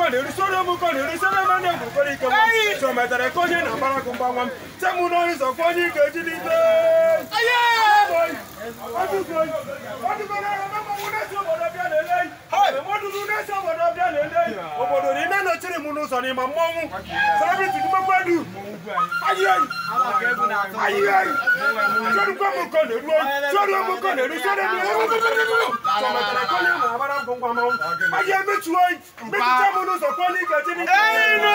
mukone rusoro mukone rusoro mane mukone ke so metare konye na bara kumba ngam se mu no so konye ke jidide aye wadu ko na mo na so bodo bia lele ha mo du na so bodo bia lele obodo ni na no chiri mu no so ni ma monwu celebrity di magbadu aye aye so du ko mukone mukone rusoro mi so metare konye na bara kumba ngam aye me chuoi me tamo no so konye ke jidide no